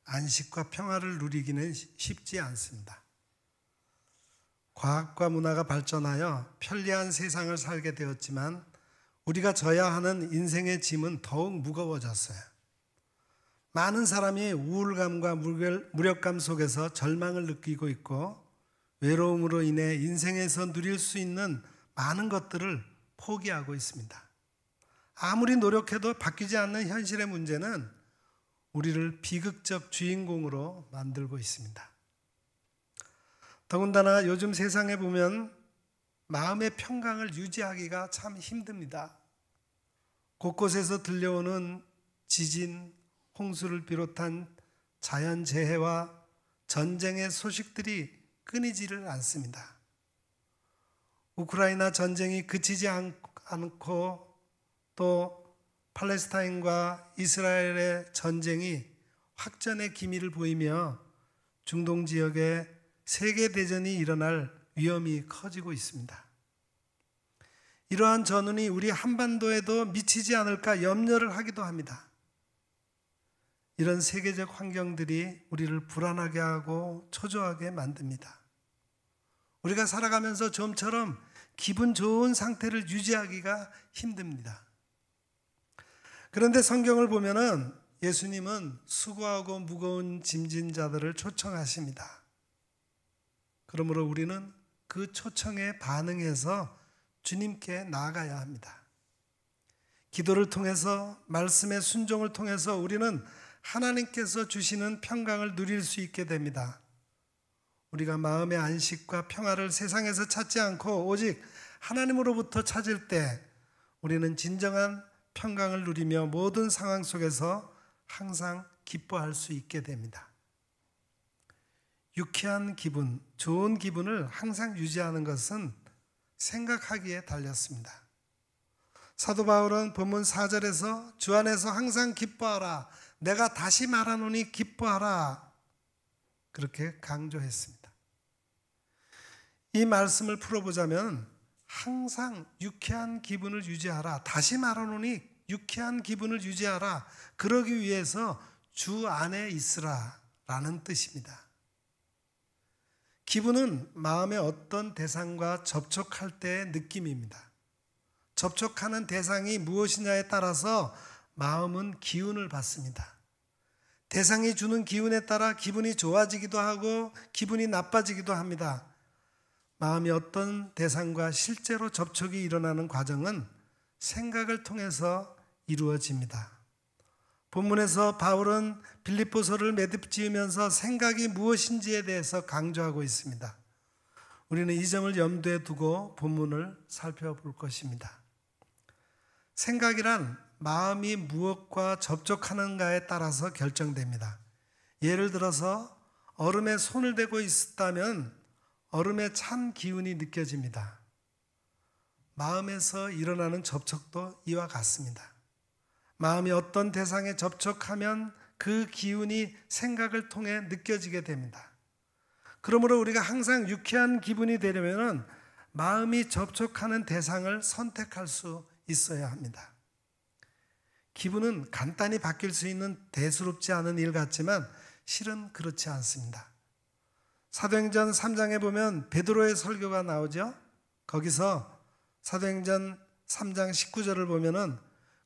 안식과 평화를 누리기는 쉽지 않습니다. 과학과 문화가 발전하여 편리한 세상을 살게 되었지만 우리가 져야 하는 인생의 짐은 더욱 무거워졌어요. 많은 사람이 우울감과 무력감 속에서 절망을 느끼고 있고 외로움으로 인해 인생에서 누릴 수 있는 많은 것들을 포기하고 있습니다. 아무리 노력해도 바뀌지 않는 현실의 문제는 우리를 비극적 주인공으로 만들고 있습니다. 더군다나 요즘 세상에 보면 마음의 평강을 유지하기가 참 힘듭니다. 곳곳에서 들려오는 지진, 홍수를 비롯한 자연재해와 전쟁의 소식들이 끊이지를 않습니다. 우크라이나 전쟁이 그치지 않고 또 팔레스타인과 이스라엘의 전쟁이 확전의 기미를 보이며 중동 지역에 세계대전이 일어날 위험이 커지고 있습니다. 이러한 전운이 우리 한반도에도 미치지 않을까 염려를 하기도 합니다. 이런 세계적 환경들이 우리를 불안하게 하고 초조하게 만듭니다. 우리가 살아가면서 좀처럼 기분 좋은 상태를 유지하기가 힘듭니다. 그런데 성경을 보면은 예수님은 수고하고 무거운 짐진 자들을 초청하십니다. 그러므로 우리는 그 초청에 반응해서 주님께 나아가야 합니다. 기도를 통해서 말씀의 순종을 통해서 우리는 하나님께서 주시는 평강을 누릴 수 있게 됩니다. 우리가 마음의 안식과 평화를 세상에서 찾지 않고 오직 하나님으로부터 찾을 때 우리는 진정한 평강을 누리며 모든 상황 속에서 항상 기뻐할 수 있게 됩니다. 유쾌한 기분, 좋은 기분을 항상 유지하는 것은 생각하기에 달렸습니다. 사도 바울은 본문 4절에서 주 안에서 항상 기뻐하라, 내가 다시 말하노니 기뻐하라, 그렇게 강조했습니다. 이 말씀을 풀어보자면 항상 유쾌한 기분을 유지하라, 다시 말하노니 유쾌한 기분을 유지하라, 그러기 위해서 주 안에 있으라 라는 뜻입니다. 기분은 마음의 어떤 대상과 접촉할 때의 느낌입니다. 접촉하는 대상이 무엇이냐에 따라서 마음은 기운을 받습니다. 대상이 주는 기운에 따라 기분이 좋아지기도 하고 기분이 나빠지기도 합니다. 마음이 어떤 대상과 실제로 접촉이 일어나는 과정은 생각을 통해서 이루어집니다. 본문에서 바울은 빌립보서를 매듭지으면서 생각이 무엇인지에 대해서 강조하고 있습니다. 우리는 이 점을 염두에 두고 본문을 살펴볼 것입니다. 생각이란 마음이 무엇과 접촉하는가에 따라서 결정됩니다. 예를 들어서 얼음에 손을 대고 있다면 얼음에 찬 기운이 느껴집니다. 마음에서 일어나는 접촉도 이와 같습니다. 마음이 어떤 대상에 접촉하면 그 기운이 생각을 통해 느껴지게 됩니다. 그러므로 우리가 항상 유쾌한 기분이 되려면 마음이 접촉하는 대상을 선택할 수 있어야 합니다. 기분은 간단히 바뀔 수 있는 대수롭지 않은 일 같지만 실은 그렇지 않습니다. 사도행전 3장에 보면 베드로의 설교가 나오죠. 거기서 사도행전 3장 19절을 보면은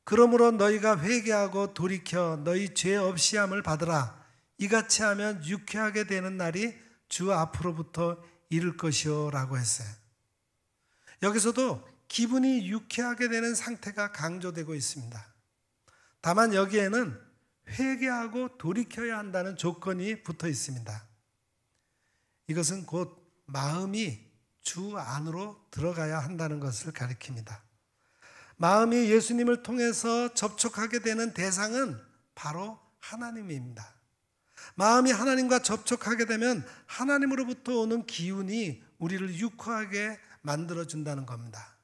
그러므로 너희가 회개하고 돌이켜 너희 죄 없이 함을 받으라. 이같이 하면 유쾌하게 되는 날이 주 앞으로부터 이를 것이요 라고 했어요. 여기서도 기분이 유쾌하게 되는 상태가 강조되고 있습니다. 다만 여기에는 회개하고 돌이켜야 한다는 조건이 붙어 있습니다. 이것은 곧 마음이 주 안으로 들어가야 한다는 것을 가리킵니다. 마음이 예수님을 통해서 접촉하게 되는 대상은 바로 하나님입니다. 마음이 하나님과 접촉하게 되면 하나님으로부터 오는 기운이 우리를 유쾌하게 만들어준다는 겁니다.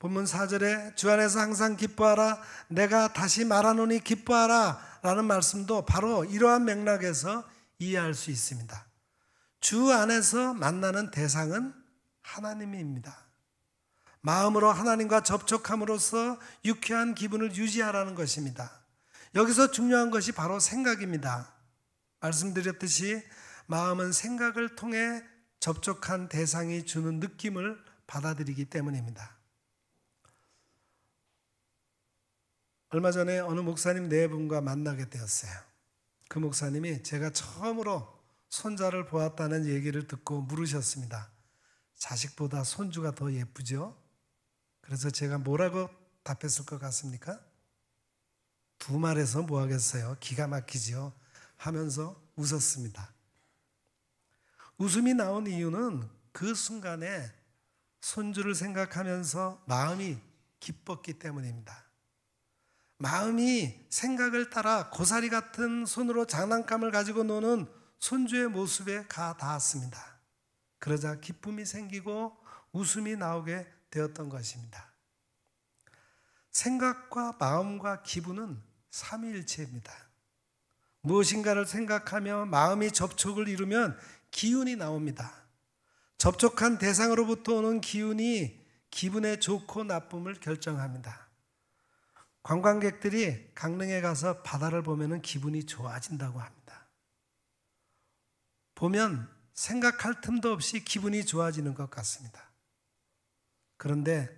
본문 4절에 주 안에서 항상 기뻐하라, 내가 다시 말하노니 기뻐하라 라는 말씀도 바로 이러한 맥락에서 이해할 수 있습니다. 주 안에서 만나는 대상은 하나님입니다. 마음으로 하나님과 접촉함으로써 유쾌한 기분을 유지하라는 것입니다. 여기서 중요한 것이 바로 생각입니다. 말씀드렸듯이 마음은 생각을 통해 접촉한 대상이 주는 느낌을 받아들이기 때문입니다. 얼마 전에 어느 목사님 네 분과 만나게 되었어요. 그 목사님이 제가 처음으로 손자를 보았다는 얘기를 듣고 물으셨습니다. 자식보다 손주가 더 예쁘죠? 그래서 제가 뭐라고 답했을 것 같습니까? 두 말에서 뭐 하겠어요? 기가 막히죠? 하면서 웃었습니다. 웃음이 나온 이유는 그 순간에 손주를 생각하면서 마음이 기뻤기 때문입니다. 마음이 생각을 따라 고사리 같은 손으로 장난감을 가지고 노는 손주의 모습에 가 닿았습니다. 그러자 기쁨이 생기고 웃음이 나오게 되었던 것입니다. 생각과 마음과 기분은 삼위일체입니다. 무엇인가를 생각하며 마음이 접촉을 이루면 기운이 나옵니다. 접촉한 대상으로부터 오는 기운이 기분의 좋고 나쁨을 결정합니다. 관광객들이 강릉에 가서 바다를 보면 기분이 좋아진다고 합니다. 보면 생각할 틈도 없이 기분이 좋아지는 것 같습니다. 그런데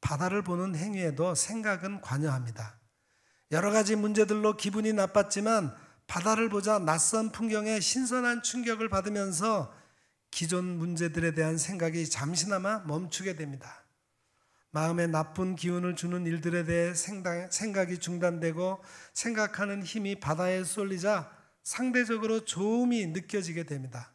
바다를 보는 행위에도 생각은 관여합니다. 여러 가지 문제들로 기분이 나빴지만 바다를 보자 낯선 풍경에 신선한 충격을 받으면서 기존 문제들에 대한 생각이 잠시나마 멈추게 됩니다. 마음에 나쁜 기운을 주는 일들에 대해 생각이 중단되고 생각하는 힘이 바다에 쏠리자 상대적으로 좋음이 느껴지게 됩니다.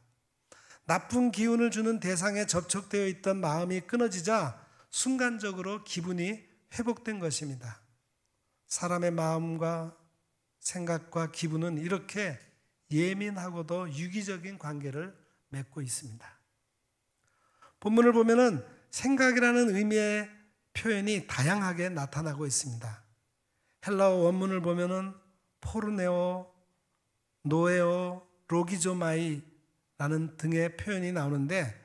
나쁜 기운을 주는 대상에 접촉되어 있던 마음이 끊어지자 순간적으로 기분이 회복된 것입니다. 사람의 마음과 생각과 기분은 이렇게 예민하고도 유기적인 관계를 맺고 있습니다. 본문을 보면은 생각이라는 의미의 표현이 다양하게 나타나고 있습니다. 헬라어 원문을 보면은 포르네오, 노에오, 로기조마이라는 등의 표현이 나오는데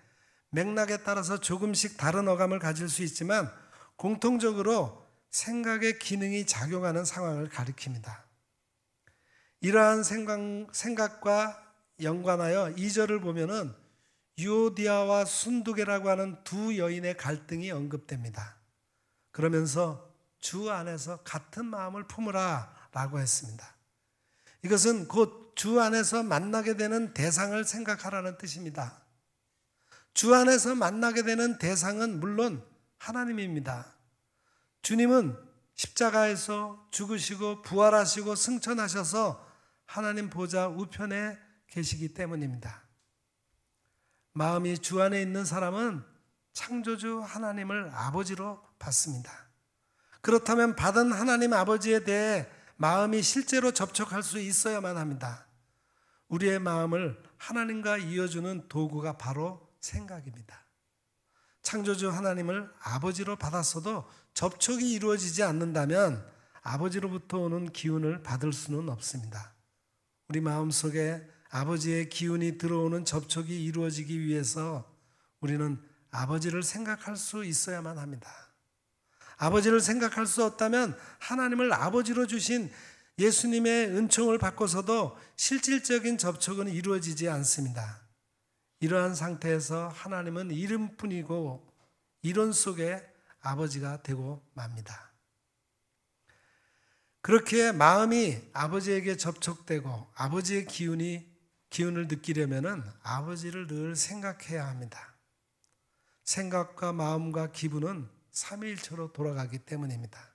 맥락에 따라서 조금씩 다른 어감을 가질 수 있지만 공통적으로 생각의 기능이 작용하는 상황을 가리킵니다. 이러한 생각과 연관하여 2절을 보면은 유오디아와 순두계라고 하는 두 여인의 갈등이 언급됩니다. 그러면서 주 안에서 같은 마음을 품으라 라고 했습니다. 이것은 곧 주 안에서 만나게 되는 대상을 생각하라는 뜻입니다. 주 안에서 만나게 되는 대상은 물론 하나님입니다. 주님은 십자가에서 죽으시고 부활하시고 승천하셔서 하나님 보좌 우편에 계시기 때문입니다. 마음이 주 안에 있는 사람은 창조주 하나님을 아버지로 받습니다. 그렇다면 받은 하나님 아버지에 대해 마음이 실제로 접촉할 수 있어야만 합니다. 우리의 마음을 하나님과 이어주는 도구가 바로 생각입니다. 창조주 하나님을 아버지로 받았어도 접촉이 이루어지지 않는다면 아버지로부터 오는 기운을 받을 수는 없습니다. 우리 마음속에 아버지의 기운이 들어오는 접촉이 이루어지기 위해서 우리는 아버지를 생각할 수 있어야만 합니다. 아버지를 생각할 수 없다면 하나님을 아버지로 주신 예수님의 은총을 받고서도 실질적인 접촉은 이루어지지 않습니다. 이러한 상태에서 하나님은 이름뿐이고 이론 속에 아버지가 되고 맙니다. 그렇게 마음이 아버지에게 접촉되고 아버지의 기운을 느끼려면 아버지를 늘 생각해야 합니다. 생각과 마음과 기분은 삼위일체로 돌아가기 때문입니다.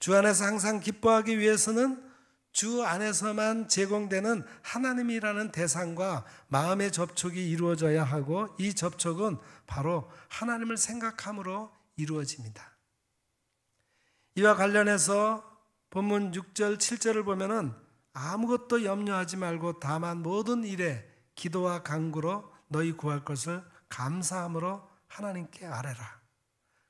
주 안에서 항상 기뻐하기 위해서는 주 안에서만 제공되는 하나님이라는 대상과 마음의 접촉이 이루어져야 하고 이 접촉은 바로 하나님을 생각함으로 이루어집니다. 이와 관련해서 본문 6절, 7절을 보면은 아무것도 염려하지 말고 다만 모든 일에 기도와 간구로 너희 구할 것을 감사함으로 하나님께 아뢰라.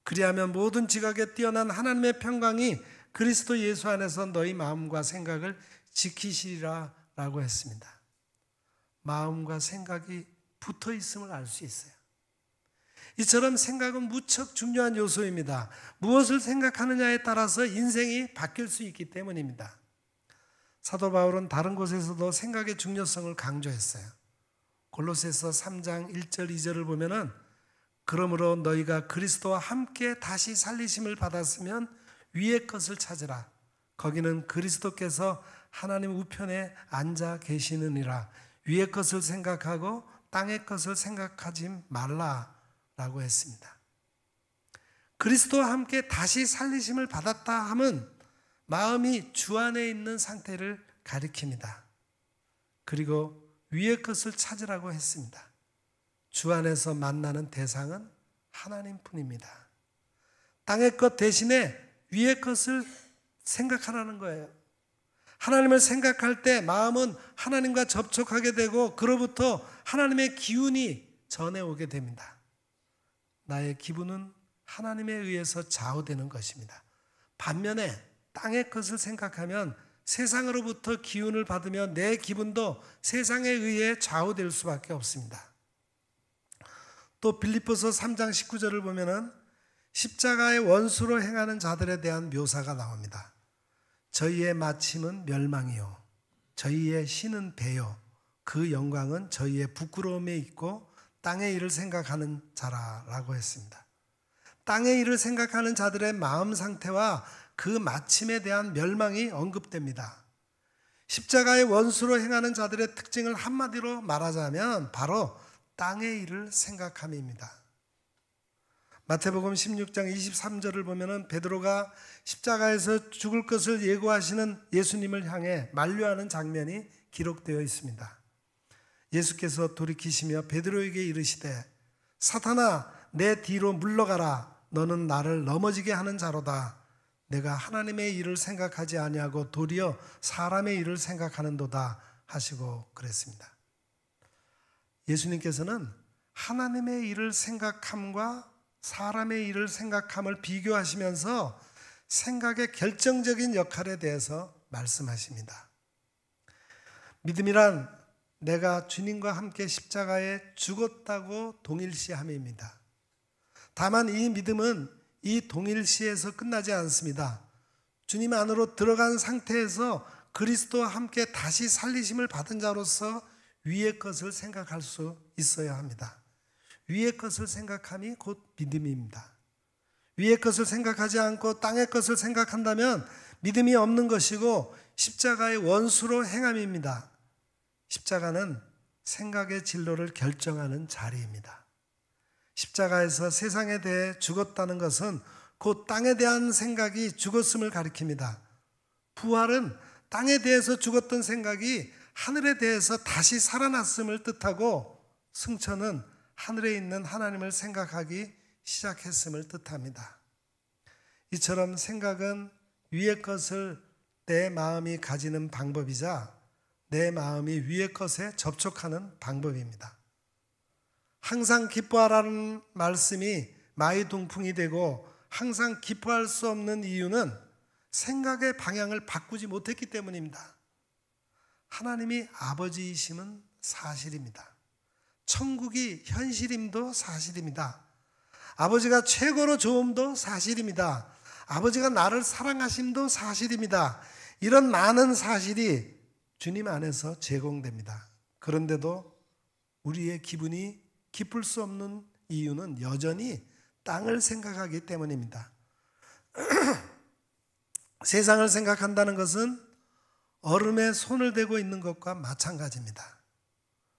그리하면 모든 지각에 뛰어난 하나님의 평강이 그리스도 예수 안에서 너희 마음과 생각을 지키시리라 라고 했습니다. 마음과 생각이 붙어 있음을 알 수 있어요. 이처럼 생각은 무척 중요한 요소입니다. 무엇을 생각하느냐에 따라서 인생이 바뀔 수 있기 때문입니다. 사도 바울은 다른 곳에서도 생각의 중요성을 강조했어요. 골로새서 3장 1절 2절을 보면은 그러므로 너희가 그리스도와 함께 다시 살리심을 받았으면 위의 것을 찾으라. 거기는 그리스도께서 하나님 우편에 앉아 계시느니라. 위의 것을 생각하고 땅의 것을 생각하지 말라라고 했습니다. 그리스도와 함께 다시 살리심을 받았다 함은 마음이 주 안에 있는 상태를 가리킵니다. 그리고 위의 것을 찾으라고 했습니다. 주 안에서 만나는 대상은 하나님뿐입니다. 땅의 것 대신에 위의 것을 생각하라는 거예요. 하나님을 생각할 때 마음은 하나님과 접촉하게 되고 그로부터 하나님의 기운이 전해오게 됩니다. 나의 기분은 하나님에 의해서 좌우되는 것입니다. 반면에 땅의 것을 생각하면 세상으로부터 기운을 받으며 내 기분도 세상에 의해 좌우될 수밖에 없습니다. 또 빌립보서 3장 19절을 보면은 십자가의 원수로 행하는 자들에 대한 묘사가 나옵니다. 저희의 마침은 멸망이요 저희의 신은 배요 그 영광은 저희의 부끄러움에 있고 땅의 일을 생각하는 자라라고 했습니다. 땅의 일을 생각하는 자들의 마음 상태와 그 마침에 대한 멸망이 언급됩니다. 십자가의 원수로 행하는 자들의 특징을 한마디로 말하자면 바로 땅의 일을 생각함입니다. 마태복음 16장 23절을 보면은 베드로가 십자가에서 죽을 것을 예고하시는 예수님을 향해 만류하는 장면이 기록되어 있습니다. 예수께서 돌이키시며 베드로에게 이르시되 사탄아 내 뒤로 물러가라 너는 나를 넘어지게 하는 자로다. 내가 하나님의 일을 생각하지 아니하고 도리어 사람의 일을 생각하는도다 하시고 그랬습니다. 예수님께서는 하나님의 일을 생각함과 사람의 일을 생각함을 비교하시면서 생각의 결정적인 역할에 대해서 말씀하십니다. 믿음이란 내가 주님과 함께 십자가에 죽었다고 동일시함입니다. 다만 이 믿음은 이 동일시에서 끝나지 않습니다. 주님 안으로 들어간 상태에서 그리스도와 함께 다시 살리심을 받은 자로서 위의 것을 생각할 수 있어야 합니다. 위의 것을 생각함이 곧 믿음입니다. 위의 것을 생각하지 않고 땅의 것을 생각한다면 믿음이 없는 것이고 십자가의 원수로 행함입니다. 십자가는 생각의 진로를 결정하는 자리입니다. 십자가에서 세상에 대해 죽었다는 것은 곧 땅에 대한 생각이 죽었음을 가리킵니다. 부활은 땅에 대해서 죽었던 생각이 하늘에 대해서 다시 살아났음을 뜻하고 승천은 하늘에 있는 하나님을 생각하기 시작했음을 뜻합니다. 이처럼 생각은 위의 것을 내 마음이 가지는 방법이자 내 마음이 위의 것에 접촉하는 방법입니다. 항상 기뻐하라는 말씀이 마이동풍이 되고 항상 기뻐할 수 없는 이유는 생각의 방향을 바꾸지 못했기 때문입니다. 하나님이 아버지이심은 사실입니다. 천국이 현실임도 사실입니다. 아버지가 최고로 좋음도 사실입니다. 아버지가 나를 사랑하심도 사실입니다. 이런 많은 사실이 주님 안에서 제공됩니다. 그런데도 우리의 기분이 기쁠 수 없는 이유는 여전히 땅을 생각하기 때문입니다. 세상을 생각한다는 것은 얼음에 손을 대고 있는 것과 마찬가지입니다.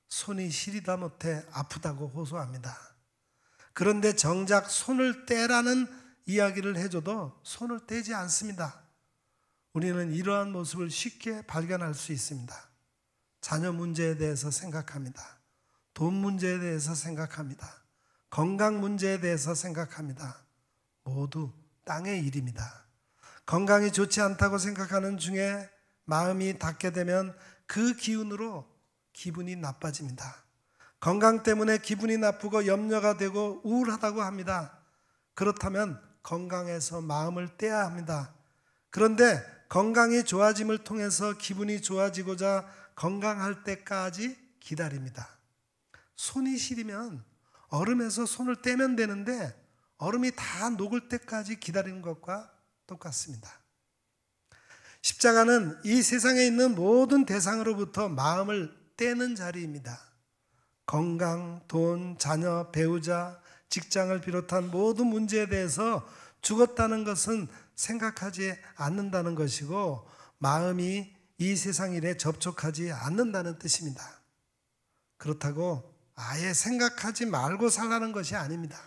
손이 시리다 못해 아프다고 호소합니다. 그런데 정작 손을 떼라는 이야기를 해줘도 손을 떼지 않습니다. 우리는 이러한 모습을 쉽게 발견할 수 있습니다. 자녀 문제에 대해서 생각합니다. 돈 문제에 대해서 생각합니다. 건강 문제에 대해서 생각합니다. 모두 땅의 일입니다. 건강이 좋지 않다고 생각하는 중에 마음이 닿게 되면 그 기운으로 기분이 나빠집니다. 건강 때문에 기분이 나쁘고 염려가 되고 우울하다고 합니다. 그렇다면 건강에서 마음을 떼야 합니다. 그런데 건강이 좋아짐을 통해서 기분이 좋아지고자 건강할 때까지 기다립니다. 손이 시리면 얼음에서 손을 떼면 되는데 얼음이 다 녹을 때까지 기다리는 것과 똑같습니다. 십자가는 이 세상에 있는 모든 대상으로부터 마음을 떼는 자리입니다. 건강, 돈, 자녀, 배우자, 직장을 비롯한 모든 문제에 대해서 죽었다는 것은 생각하지 않는다는 것이고, 마음이 이 세상 일에 접촉하지 않는다는 뜻입니다. 그렇다고 아예 생각하지 말고 살라는 것이 아닙니다.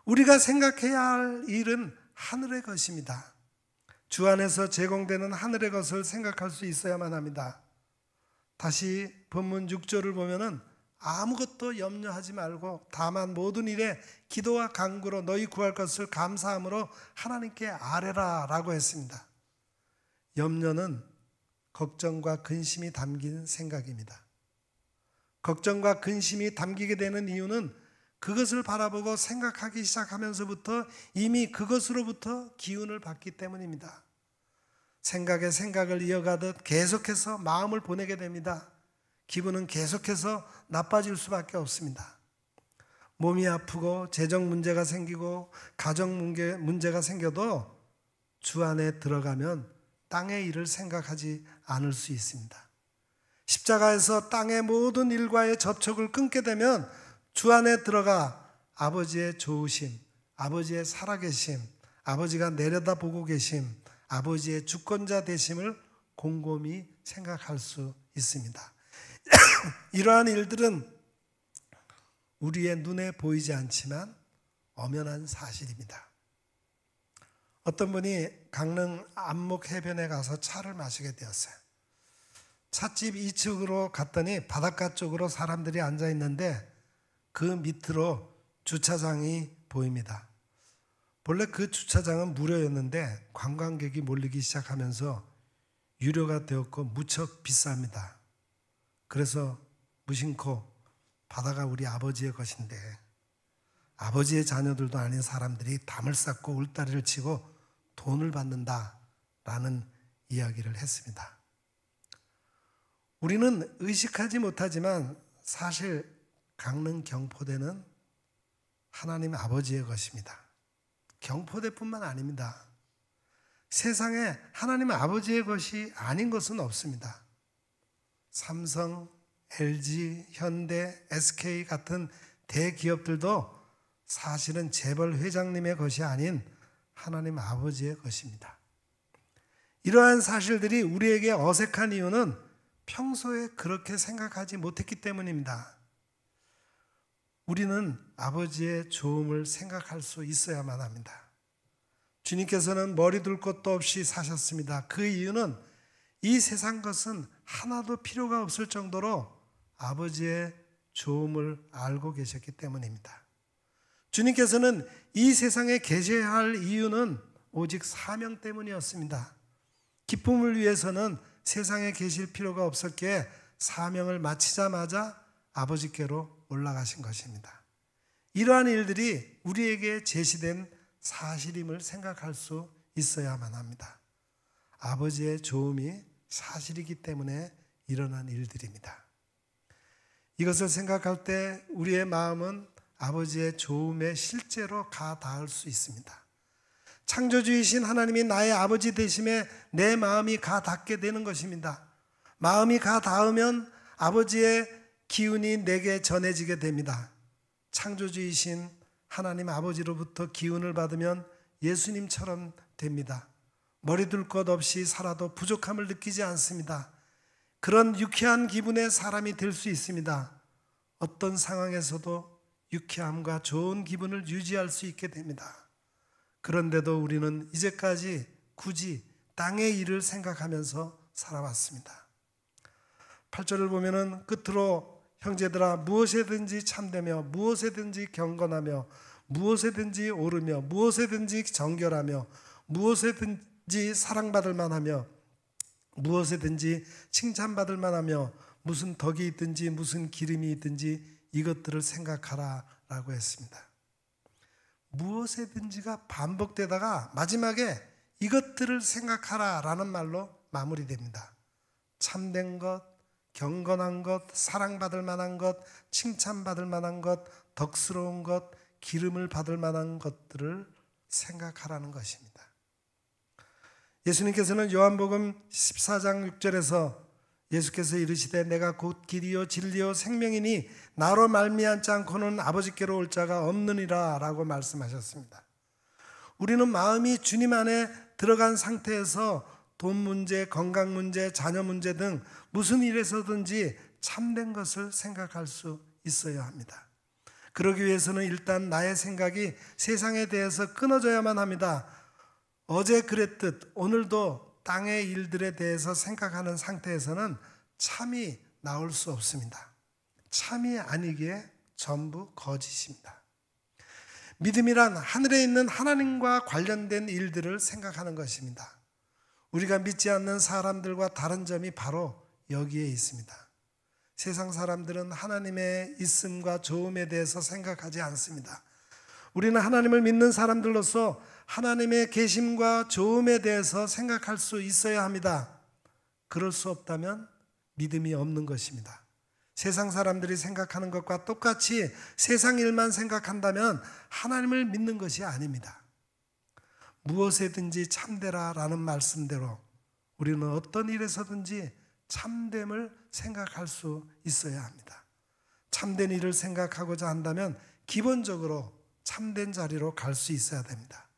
우리가 생각해야 할 일은 하늘의 것입니다. 주 안에서 제공되는 하늘의 것을 생각할 수 있어야만 합니다. 다시 본문 6절을 보면은 아무것도 염려하지 말고 다만 모든 일에 기도와 간구로 너희 구할 것을 감사함으로 하나님께 아뢰라 라고 했습니다. 염려는 걱정과 근심이 담긴 생각입니다. 걱정과 근심이 담기게 되는 이유는 그것을 바라보고 생각하기 시작하면서부터 이미 그것으로부터 기운을 받기 때문입니다. 생각에 생각을 이어가듯 계속해서 마음을 보내게 됩니다. 기분은 계속해서 나빠질 수밖에 없습니다. 몸이 아프고 재정 문제가 생기고 가정 문제가 생겨도 주 안에 들어가면 땅의 일을 생각하지 않을 수 있습니다. 십자가에서 땅의 모든 일과의 접촉을 끊게 되면 주 안에 들어가 아버지의 좋으심, 아버지의 살아계심, 아버지가 내려다보고 계심, 아버지의 주권자 되심을 곰곰이 생각할 수 있습니다. 이러한 일들은 우리의 눈에 보이지 않지만 엄연한 사실입니다. 어떤 분이 강릉 안목 해변에 가서 차를 마시게 되었어요. 찻집 2층으로 갔더니 바닷가 쪽으로 사람들이 앉아 있는데 그 밑으로 주차장이 보입니다. 본래 그 주차장은 무료였는데 관광객이 몰리기 시작하면서 유료가 되었고 무척 비쌉니다. 그래서 무심코 바다가 우리 아버지의 것인데 아버지의 자녀들도 아닌 사람들이 담을 쌓고 울다리를 치고 돈을 받는다라는 이야기를 했습니다. 우리는 의식하지 못하지만 사실 강릉 경포대는 하나님 아버지의 것입니다. 경포대뿐만 아닙니다. 세상에 하나님 아버지의 것이 아닌 것은 없습니다. 삼성, LG, 현대, SK 같은 대기업들도 사실은 재벌 회장님의 것이 아닌 하나님 아버지의 것입니다. 이러한 사실들이 우리에게 어색한 이유는 평소에 그렇게 생각하지 못했기 때문입니다. 우리는 아버지의 좋음을 생각할 수 있어야만 합니다. 주님께서는 머리 둘 것도 없이 사셨습니다. 그 이유는 이 세상 것은 하나도 필요가 없을 정도로 아버지의 좋음을 알고 계셨기 때문입니다. 주님께서는 이 세상에 계셔야 할 이유는 오직 사명 때문이었습니다. 기쁨을 위해서는 세상에 계실 필요가 없었기에 사명을 마치자마자 아버지께로 올라가신 것입니다. 이러한 일들이 우리에게 제시된 사실임을 생각할 수 있어야만 합니다. 아버지의 좋음이 사실이기 때문에 일어난 일들입니다. 이것을 생각할 때 우리의 마음은 아버지의 좋음에 실제로 가 닿을 수 있습니다. 창조주이신 하나님이 나의 아버지 되심에 내 마음이 가 닿게 되는 것입니다. 마음이 가 닿으면 아버지의 기운이 내게 전해지게 됩니다. 창조주이신 하나님 아버지로부터 기운을 받으면 예수님처럼 됩니다. 머리 둘 것 없이 살아도 부족함을 느끼지 않습니다. 그런 유쾌한 기분의 사람이 될 수 있습니다. 어떤 상황에서도 유쾌함과 좋은 기분을 유지할 수 있게 됩니다. 그런데도 우리는 이제까지 굳이 땅의 일을 생각하면서 살아왔습니다. 8절을 보면은 끝으로 형제들아 무엇에든지 참되며 무엇에든지 경건하며 무엇에든지 오르며 무엇에든지 정결하며 무엇에든지 사랑받을 만하며 무엇에든지 칭찬받을 만하며 무슨 덕이 있든지 무슨 기름이 있든지 이것들을 생각하라 라고 했습니다. 무엇에든지가 반복되다가 마지막에 이것들을 생각하라 라는 말로 마무리됩니다. 참된 것, 경건한 것, 사랑받을 만한 것, 칭찬받을 만한 것, 덕스러운 것, 기름을 받을 만한 것들을 생각하라는 것입니다. 예수님께서는 요한복음 14장 6절에서 예수께서 이르시되 내가 곧 길이요 진리요 생명이니 나로 말미암지 않고는 아버지께로 올 자가 없느니라 라고 말씀하셨습니다. 우리는 마음이 주님 안에 들어간 상태에서 돈 문제, 건강 문제, 자녀 문제 등 무슨 일에서든지 참된 것을 생각할 수 있어야 합니다. 그러기 위해서는 일단 나의 생각이 세상에 대해서 끊어져야만 합니다. 어제 그랬듯 오늘도 땅의 일들에 대해서 생각하는 상태에서는 참이 나올 수 없습니다. 참이 아니기에 전부 거짓입니다. 믿음이란 하늘에 있는 하나님과 관련된 일들을 생각하는 것입니다. 우리가 믿지 않는 사람들과 다른 점이 바로 여기에 있습니다. 세상 사람들은 하나님의 있음과 좋음에 대해서 생각하지 않습니다. 우리는 하나님을 믿는 사람들로서 하나님의 계심과 좋음에 대해서 생각할 수 있어야 합니다. 그럴 수 없다면 믿음이 없는 것입니다. 세상 사람들이 생각하는 것과 똑같이 세상 일만 생각한다면 하나님을 믿는 것이 아닙니다. 무엇에든지 참되라라는 말씀대로 우리는 어떤 일에서든지 참됨을 생각할 수 있어야 합니다. 참된 일을 생각하고자 한다면 기본적으로 참된 자리로 갈 수 있어야 됩니다.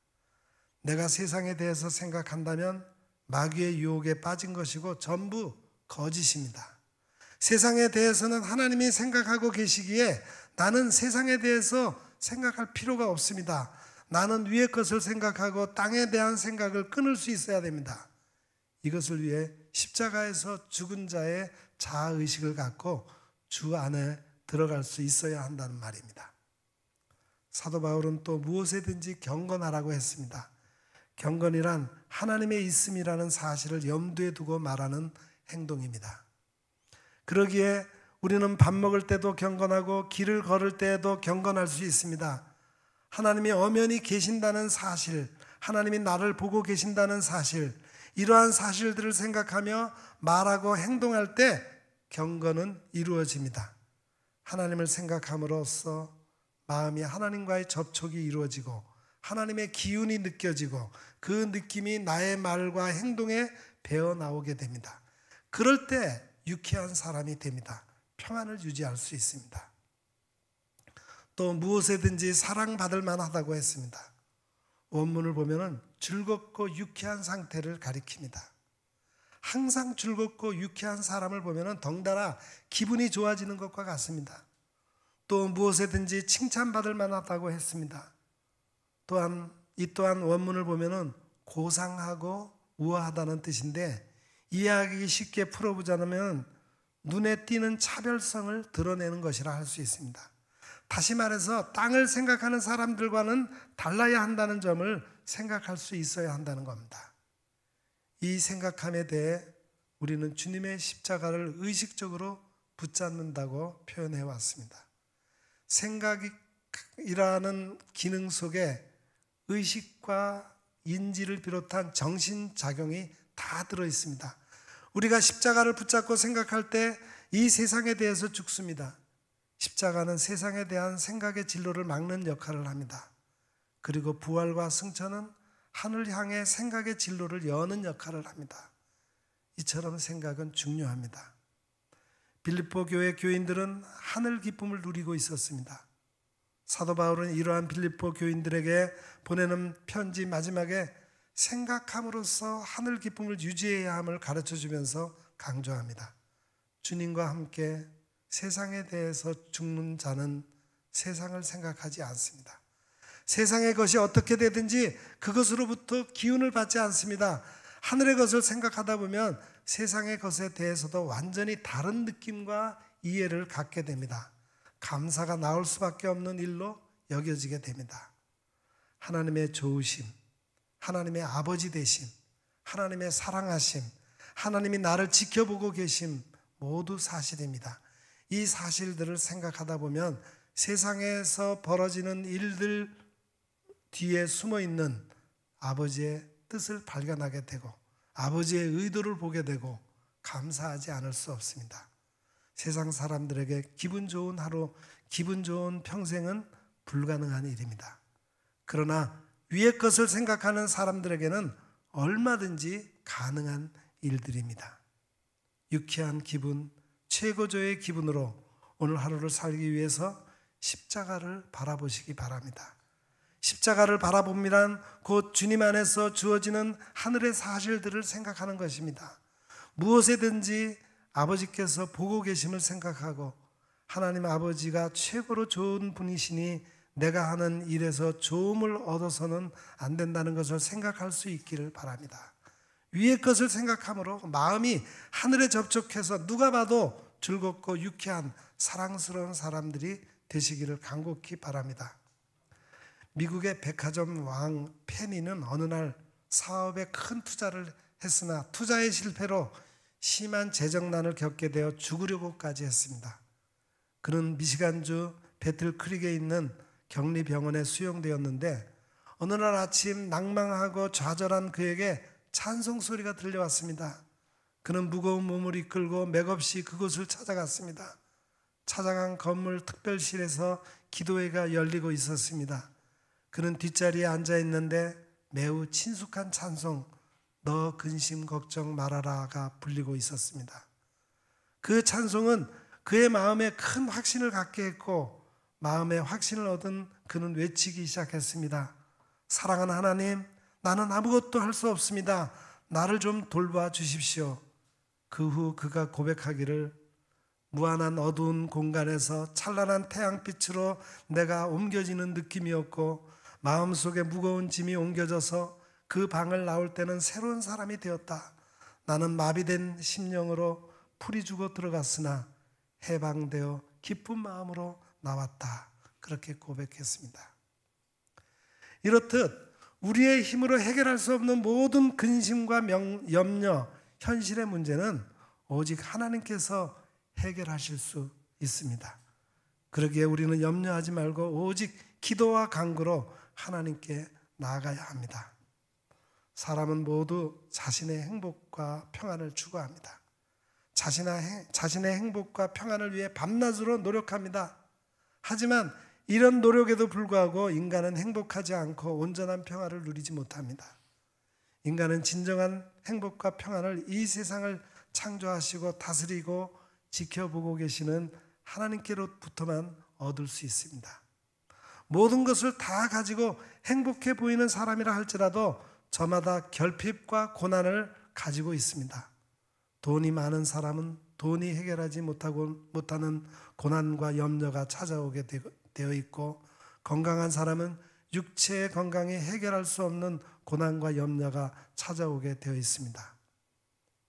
내가 세상에 대해서 생각한다면 마귀의 유혹에 빠진 것이고 전부 거짓입니다. 세상에 대해서는 하나님이 생각하고 계시기에 나는 세상에 대해서 생각할 필요가 없습니다. 나는 위의 것을 생각하고 땅에 대한 생각을 끊을 수 있어야 됩니다. 이것을 위해 십자가에서 죽은 자의 자아의식을 갖고 주 안에 들어갈 수 있어야 한다는 말입니다. 사도 바울은 또 무엇에든지 경건하라고 했습니다. 경건이란 하나님의 있음이라는 사실을 염두에 두고 말하는 행동입니다. 그러기에 우리는 밥 먹을 때도 경건하고 길을 걸을 때에도 경건할 수 있습니다. 하나님이 엄연히 계신다는 사실, 하나님이 나를 보고 계신다는 사실, 이러한 사실들을 생각하며 말하고 행동할 때 경건은 이루어집니다. 하나님을 생각함으로써 마음이 하나님과의 접촉이 이루어지고 하나님의 기운이 느껴지고 그 느낌이 나의 말과 행동에 배어나오게 됩니다. 그럴 때 유쾌한 사람이 됩니다. 평안을 유지할 수 있습니다. 또 무엇에든지 사랑받을 만하다고 했습니다. 원문을 보면은 즐겁고 유쾌한 상태를 가리킵니다. 항상 즐겁고 유쾌한 사람을 보면은 덩달아 기분이 좋아지는 것과 같습니다. 또 무엇에든지 칭찬받을 만하다고 했습니다. 이 또한 원문을 보면은 고상하고 우아하다는 뜻인데 이해하기 쉽게 풀어보자면 눈에 띄는 차별성을 드러내는 것이라 할 수 있습니다. 다시 말해서 땅을 생각하는 사람들과는 달라야 한다는 점을 생각할 수 있어야 한다는 겁니다. 이 생각함에 대해 우리는 주님의 십자가를 의식적으로 붙잡는다고 표현해 왔습니다. 생각이라는 기능 속에 의식과 인지를 비롯한 정신작용이 다 들어있습니다. 우리가 십자가를 붙잡고 생각할 때 이 세상에 대해서 죽습니다. 십자가는 세상에 대한 생각의 진로를 막는 역할을 합니다. 그리고 부활과 승천은 하늘 향해 생각의 진로를 여는 역할을 합니다. 이처럼 생각은 중요합니다. 빌립보 교회 교인들은 하늘 기쁨을 누리고 있었습니다. 사도 바울은 이러한 빌립보 교인들에게 보내는 편지 마지막에 생각함으로써 하늘 기쁨을 유지해야 함을 가르쳐주면서 강조합니다. 주님과 함께 세상에 대해서 죽는 자는 세상을 생각하지 않습니다. 세상의 것이 어떻게 되든지 그것으로부터 기운을 받지 않습니다. 하늘의 것을 생각하다 보면 세상의 것에 대해서도 완전히 다른 느낌과 이해를 갖게 됩니다. 감사가 나올 수밖에 없는 일로 여겨지게 됩니다. 하나님의 좋으심, 하나님의 아버지 되심, 하나님의 사랑하심, 하나님이 나를 지켜보고 계심 모두 사실입니다. 이 사실들을 생각하다 보면 세상에서 벌어지는 일들 뒤에 숨어있는 아버지의 뜻을 발견하게 되고 아버지의 의도를 보게 되고 감사하지 않을 수 없습니다. 세상 사람들에게 기분 좋은 하루, 기분 좋은 평생은 불가능한 일입니다. 그러나 위의 것을 생각하는 사람들에게는 얼마든지 가능한 일들입니다. 유쾌한 기분, 최고조의 기분으로 오늘 하루를 살기 위해서 십자가를 바라보시기 바랍니다. 십자가를 바라봅니란 곧 주님 안에서 주어지는 하늘의 사실들을 생각하는 것입니다. 무엇에든지 아버지께서 보고 계심을 생각하고 하나님 아버지가 최고로 좋은 분이시니 내가 하는 일에서 좋음을 얻어서는 안 된다는 것을 생각할 수 있기를 바랍니다. 위의 것을 생각함으로 마음이 하늘에 접촉해서 누가 봐도 즐겁고 유쾌한 사랑스러운 사람들이 되시기를 간곡히 바랍니다. 미국의 백화점 왕 페니는 어느 날 사업에 큰 투자를 했으나 투자의 실패로 심한 재정난을 겪게 되어 죽으려고까지 했습니다. 그는 미시간주 배틀 크릭에 있는 격리병원에 수용되었는데 어느 날 아침 낭망하고 좌절한 그에게 찬송 소리가 들려왔습니다. 그는 무거운 몸을 이끌고 맥없이 그곳을 찾아갔습니다. 찾아간 건물 특별실에서 기도회가 열리고 있었습니다. 그는 뒷자리에 앉아 있는데 매우 친숙한 찬송 너 근심 걱정 말아라가 불리고 있었습니다. 그 찬송은 그의 마음에 큰 확신을 갖게 했고 마음에 확신을 얻은 그는 외치기 시작했습니다. 사랑하는 하나님, 나는 아무것도 할 수 없습니다. 나를 좀 돌봐 주십시오. 그 후 그가 고백하기를 무한한 어두운 공간에서 찬란한 태양빛으로 내가 옮겨지는 느낌이었고 마음속에 무거운 짐이 옮겨져서 그 방을 나올 때는 새로운 사람이 되었다. 나는 마비된 심령으로 풀이 죽어 들어갔으나 해방되어 기쁜 마음으로 나왔다. 그렇게 고백했습니다. 이렇듯 우리의 힘으로 해결할 수 없는 모든 근심과 염려, 현실의 문제는 오직 하나님께서 해결하실 수 있습니다. 그러기에 우리는 염려하지 말고 오직 기도와 간구로 하나님께 나아가야 합니다. 사람은 모두 자신의 행복과 평안을 추구합니다. 자신의 행복과 평안을 위해 밤낮으로 노력합니다. 하지만 이런 노력에도 불구하고 인간은 행복하지 않고 온전한 평안을 누리지 못합니다. 인간은 진정한 행복과 평안을 이 세상을 창조하시고 다스리고 지켜보고 계시는 하나님께로부터만 얻을 수 있습니다. 모든 것을 다 가지고 행복해 보이는 사람이라 할지라도 저마다 결핍과 고난을 가지고 있습니다. 돈이 많은 사람은 돈이 해결하지 못하는 고난과 염려가 찾아오게 되어 있고 건강한 사람은 육체의 건강이 해결할 수 없는 고난과 염려가 찾아오게 되어 있습니다.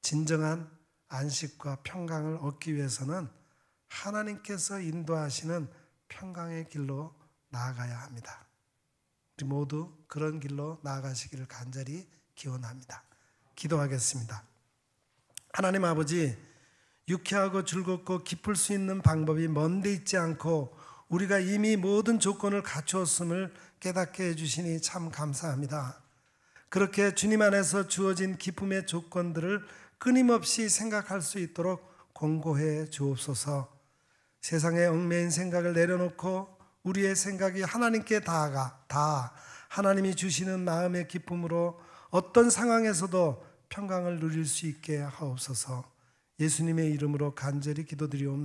진정한 안식과 평강을 얻기 위해서는 하나님께서 인도하시는 평강의 길로 나아가야 합니다. 우리 모두 그런 길로 나아가시기를 간절히 기원합니다. 기도하겠습니다. 하나님 아버지, 유쾌하고 즐겁고 기쁠 수 있는 방법이 먼데 있지 않고 우리가 이미 모든 조건을 갖추었음을 깨닫게 해주시니 참 감사합니다. 그렇게 주님 안에서 주어진 기쁨의 조건들을 끊임없이 생각할 수 있도록 공고해 주옵소서. 세상에 얽매인 생각을 내려놓고 우리의 생각이 하나님께 닿아 하나님이 주시는 마음의 기쁨으로 어떤 상황에서도 평강을 누릴 수 있게 하옵소서. 예수님의 이름으로 간절히 기도드리옵나이다.